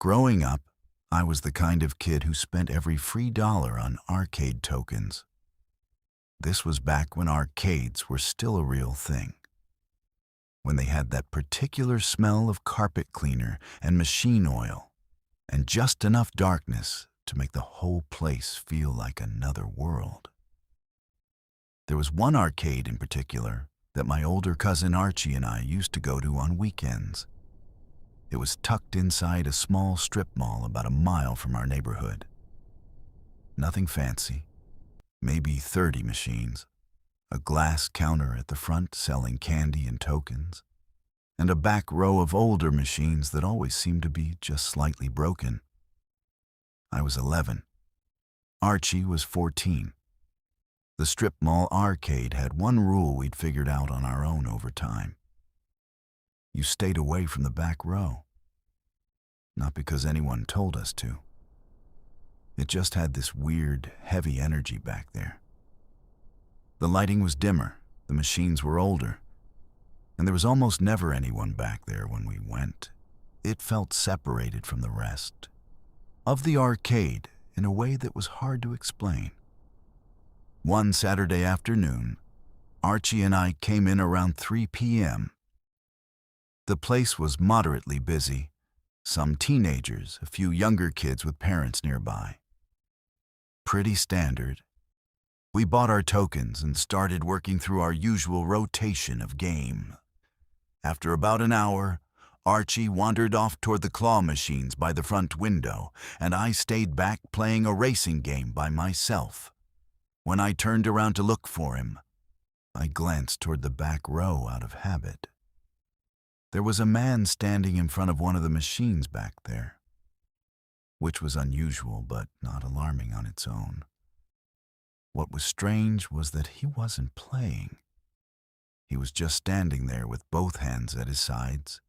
Growing up, I was the kind of kid who spent every free dollar on arcade tokens. This was back when arcades were still a real thing, when they had that particular smell of carpet cleaner and machine oil, and just enough darkness to make the whole place feel like another world. There was one arcade in particular that my older cousin Archie and I used to go to on weekends. It was tucked inside a small strip mall about a mile from our neighborhood. Nothing fancy, maybe 30 machines, a glass counter at the front selling candy and tokens, and a back row of older machines that always seemed to be just slightly broken. I was 11. Archie was 14. The strip mall arcade had one rule we'd figured out on our own over time. You stayed away from the back row. Not because anyone told us to. It just had this weird, heavy energy back there. The lighting was dimmer, the machines were older, and there was almost never anyone back there when we went. It felt separated from the rest of the arcade in a way that was hard to explain. One Saturday afternoon, Archie and I came in around 3 p.m. The place was moderately busy. Some teenagers, a few younger kids with parents nearby. Pretty standard. We bought our tokens and started working through our usual rotation of game. After about an hour, Archie wandered off toward the claw machines by the front window, and I stayed back playing a racing game by myself. When I turned around to look for him, I glanced toward the back row out of habit. There was a man standing in front of one of the machines back there, which was unusual but not alarming on its own. What was strange was that he wasn't playing. He was just standing there with both hands at his sides,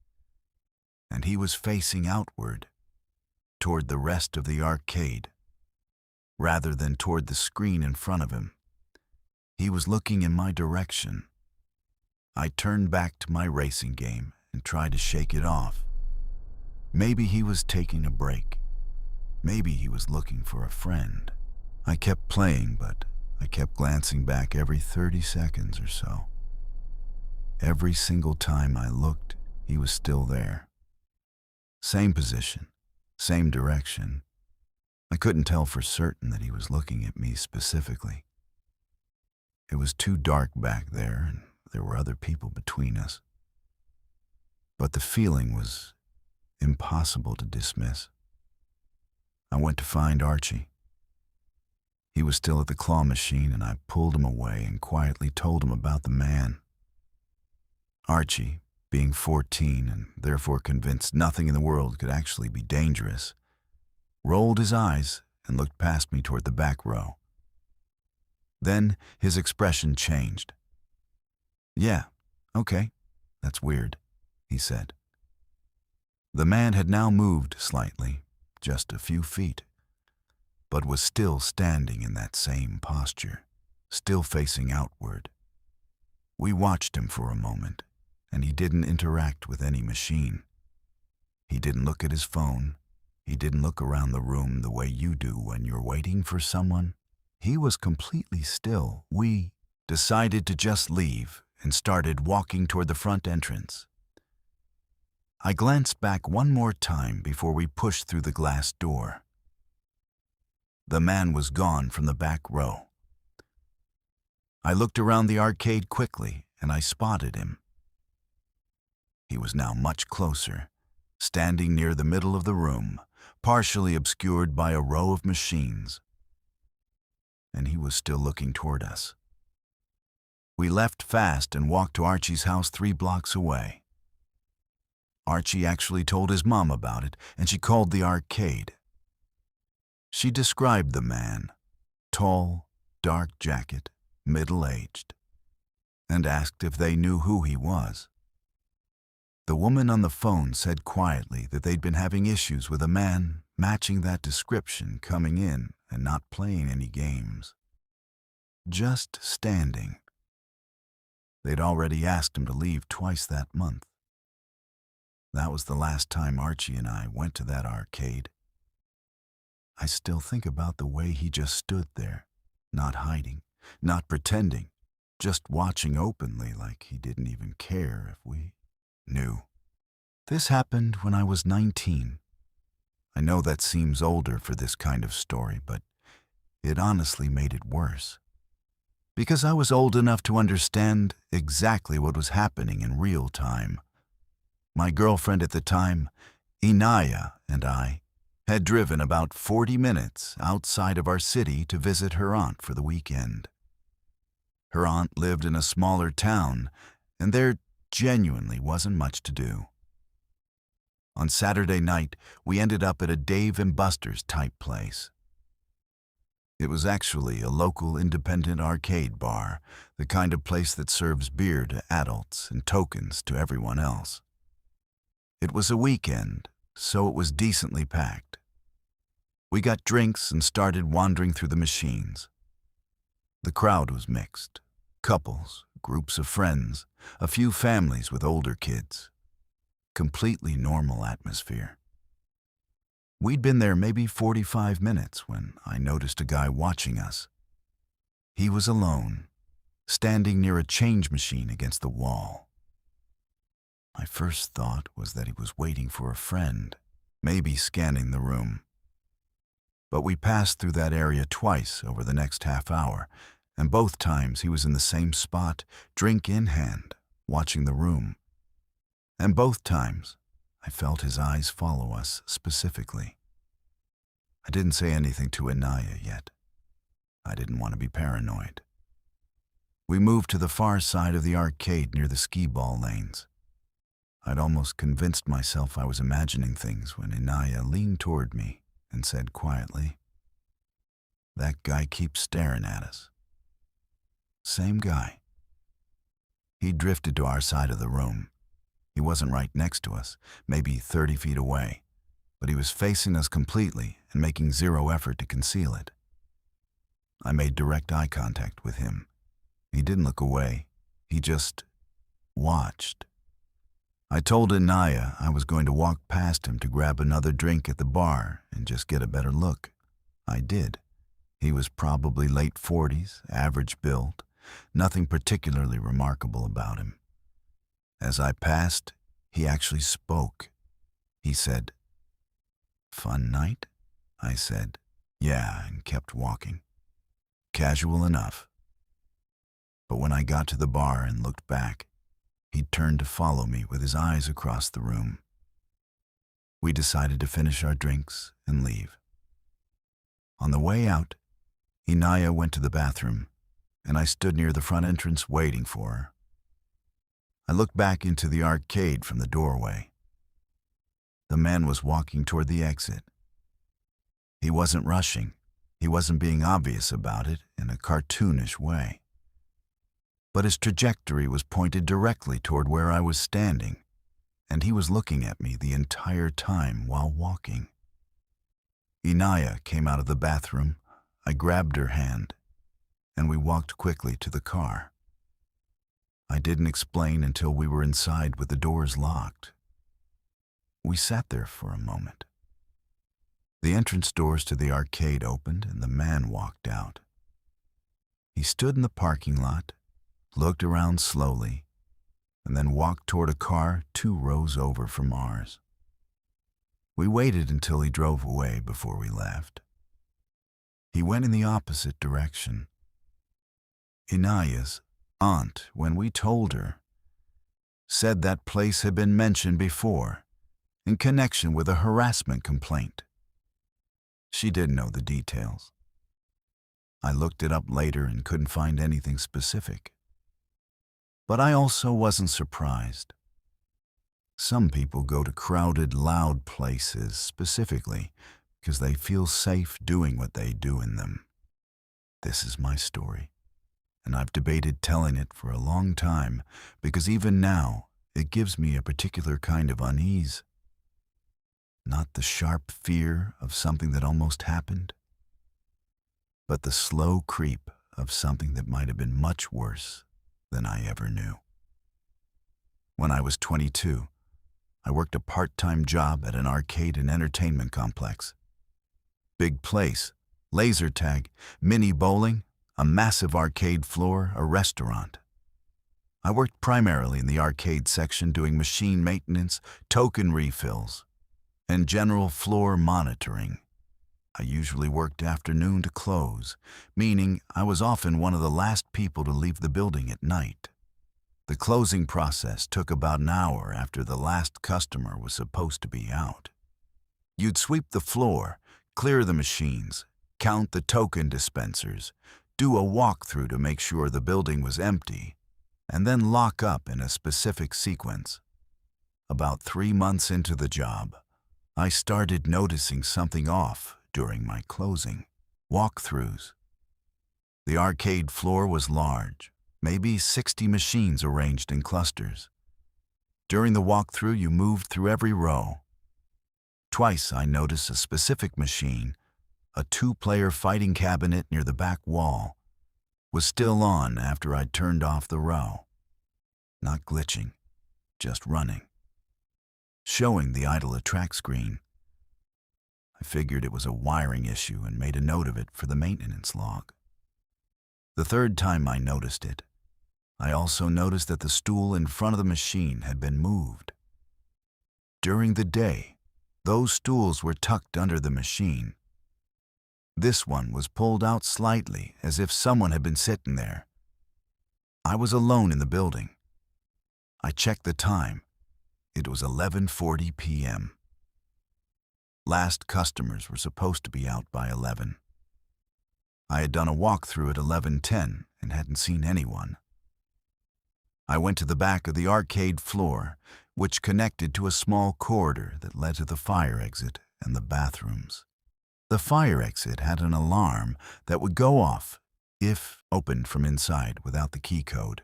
and he was facing outward, toward the rest of the arcade, rather than toward the screen in front of him. He was looking in my direction. I turned back to my racing game and tried to shake it off. Maybe he was taking a break. Maybe he was looking for a friend. I kept playing, but I kept glancing back every 30 seconds or so. Every single time I looked, he was still there. Same position, same direction. I couldn't tell for certain that he was looking at me specifically. It was too dark back there, and there were other people between us. But the feeling was impossible to dismiss. I went to find Archie. He was still at the claw machine, and I pulled him away and quietly told him about the man. Archie, being 14 and therefore convinced nothing in the world could actually be dangerous, rolled his eyes and looked past me toward the back row. Then his expression changed. "Yeah, okay, that's weird," he said. The man had now moved slightly, just a few feet, but was still standing in that same posture, still facing outward. We watched him for a moment, and he didn't interact with any machine. He didn't look at his phone. He didn't look around the room the way you do when you're waiting for someone. He was completely still. We decided to just leave and started walking toward the front entrance. I glanced back one more time before we pushed through the glass door. The man was gone from the back row. I looked around the arcade quickly, and I spotted him. He was now much closer, standing near the middle of the room, partially obscured by a row of machines. And he was still looking toward us. We left fast and walked to Archie's house 3 blocks away. Archie actually told his mom about it, and she called the arcade. She described the man, tall, dark jacket, middle-aged, and asked if they knew who he was. The woman on the phone said quietly that they'd been having issues with a man matching that description coming in and not playing any games. Just standing. They'd already asked him to leave twice that month. That was the last time Archie and I went to that arcade. I still think about the way he just stood there, not hiding, not pretending, just watching openly like he didn't even care if we knew. This happened when I was 19. I know that seems older for this kind of story, but it honestly made it worse. Because I was old enough to understand exactly what was happening in real time. My girlfriend at the time, Inaya, and I had driven about 40 minutes outside of our city to visit her aunt for the weekend. Her aunt lived in a smaller town, and there genuinely wasn't much to do. On Saturday night, we ended up at a Dave & Buster's type place. It was actually a local independent arcade bar, the kind of place that serves beer to adults and tokens to everyone else. It was a weekend, so it was decently packed. We got drinks and started wandering through the machines. The crowd was mixed. Couples, groups of friends, a few families with older kids. Completely normal atmosphere. We'd been there maybe 45 minutes when I noticed a guy watching us. He was alone, standing near a change machine against the wall. My first thought was that he was waiting for a friend, maybe scanning the room. But we passed through that area twice over the next half hour, and both times he was in the same spot, drink in hand, watching the room. And both times, I felt his eyes follow us specifically. I didn't say anything to Inaya yet. I didn't want to be paranoid. We moved to the far side of the arcade near the skee-ball lanes. I'd almost convinced myself I was imagining things when Inaya leaned toward me and said quietly, "That guy keeps staring at us." Same guy. He drifted to our side of the room. He wasn't right next to us, maybe 30 feet away, but he was facing us completely and making zero effort to conceal it. I made direct eye contact with him. He didn't look away. He just watched. I told Inaya I was going to walk past him to grab another drink at the bar and just get a better look. I did. He was probably late 40s, average build, nothing particularly remarkable about him. As I passed, he actually spoke. He said, "Fun night?" I said, "Yeah," and kept walking. Casual enough. But when I got to the bar and looked back, he turned to follow me with his eyes across the room. We decided to finish our drinks and leave. On the way out, Inaya went to the bathroom, and I stood near the front entrance waiting for her. I looked back into the arcade from the doorway. The man was walking toward the exit. He wasn't rushing. He wasn't being obvious about it in a cartoonish way. But his trajectory was pointed directly toward where I was standing, and he was looking at me the entire time while walking. Inaya came out of the bathroom. I grabbed her hand, and we walked quickly to the car. I didn't explain until we were inside with the doors locked. We sat there for a moment. The entrance doors to the arcade opened and the man walked out. He stood in the parking lot, looked around slowly, and then walked toward a car 2 rows over from ours. We waited until he drove away before we left. He went in the opposite direction. Inaya's aunt, when we told her, said that place had been mentioned before in connection with a harassment complaint. She didn't know the details. I looked it up later and couldn't find anything specific. But I also wasn't surprised. Some people go to crowded, loud places specifically because they feel safe doing what they do in them. This is my story, and I've debated telling it for a long time because even now it gives me a particular kind of unease. Not the sharp fear of something that almost happened, but the slow creep of something that might have been much worse than I ever knew. When I was 22, I worked a part-time job at an arcade and entertainment complex. Big place, laser tag, mini bowling, a massive arcade floor, a restaurant. I worked primarily in the arcade section doing machine maintenance, token refills, and general floor monitoring. I usually worked afternoon to close, meaning I was often one of the last people to leave the building at night. The closing process took about an hour after the last customer was supposed to be out. You'd sweep the floor, clear the machines, count the token dispensers, do a walkthrough to make sure the building was empty, and then lock up in a specific sequence. About 3 months into the job, I started noticing something off during my closing walkthroughs. The arcade floor was large, maybe 60 machines arranged in clusters. During the walkthrough, you moved through every row. Twice I noticed a specific machine, a 2-player fighting cabinet near the back wall, was still on after I'd turned off the row. Not glitching, just running. Showing the idle attract screen. I figured it was a wiring issue and made a note of it for the maintenance log. The third time I noticed it, I also noticed that the stool in front of the machine had been moved. During the day, those stools were tucked under the machine. This one was pulled out slightly, as if someone had been sitting there. I was alone in the building. I checked the time. It was 11:40 p.m. Last customers were supposed to be out by 11. I had done a walkthrough at 11:10 and hadn't seen anyone. I went to the back of the arcade floor, which connected to a small corridor that led to the fire exit and the bathrooms. The fire exit had an alarm that would go off if opened from inside without the key code.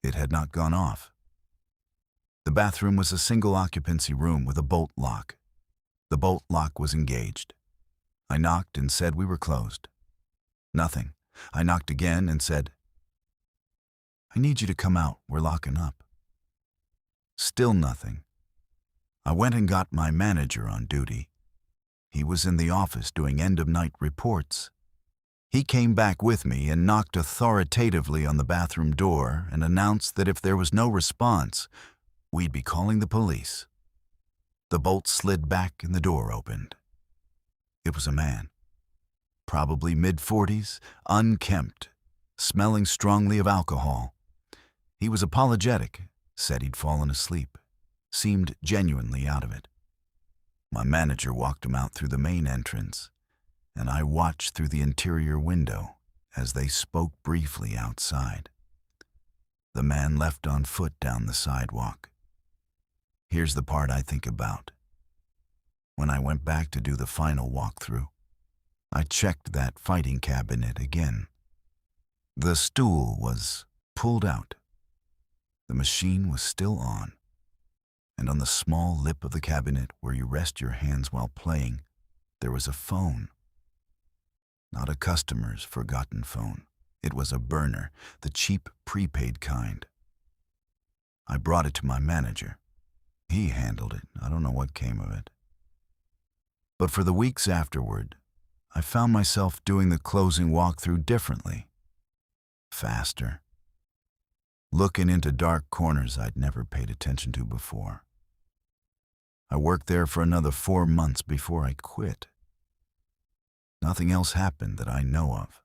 It had not gone off. The bathroom was a single-occupancy room with a bolt lock. The bolt lock was engaged. I knocked and said we were closed. Nothing. I knocked again and said, "I need you to come out, we're locking up." Still nothing. I went and got my manager on duty. He was in the office doing end-of-night reports. He came back with me and knocked authoritatively on the bathroom door and announced that if there was no response, we'd be calling the police. The bolt slid back and the door opened. It was a man, probably mid-40s, unkempt, smelling strongly of alcohol. He was apologetic, said he'd fallen asleep, seemed genuinely out of it. My manager walked him out through the main entrance, and I watched through the interior window as they spoke briefly outside. The man left on foot down the sidewalk. Here's the part I think about. When I went back to do the final walkthrough, I checked that fighting cabinet again. The stool was pulled out. The machine was still on, and on the small lip of the cabinet where you rest your hands while playing, there was a phone. Not a customer's forgotten phone. It was a burner, the cheap prepaid kind. I brought it to my manager. He handled it. I don't know what came of it. But for the weeks afterward, I found myself doing the closing walkthrough differently. Faster. Looking into dark corners I'd never paid attention to before. I worked there for another 4 months before I quit. Nothing else happened that I know of.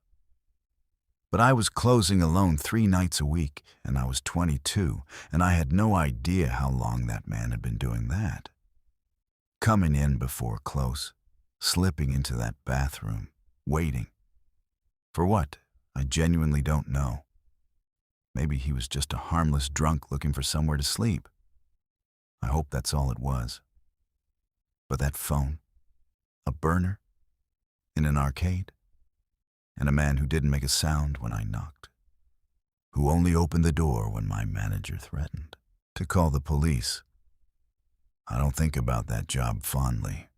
But I was closing alone 3 nights a week, and I was 22, and I had no idea how long that man had been doing that. Coming in before close, slipping into that bathroom, waiting. For what? I genuinely don't know. Maybe he was just a harmless drunk looking for somewhere to sleep. I hope that's all it was. But that phone, a burner, in an arcade, and a man who didn't make a sound when I knocked, who only opened the door when my manager threatened to call the police. I don't think about that job fondly.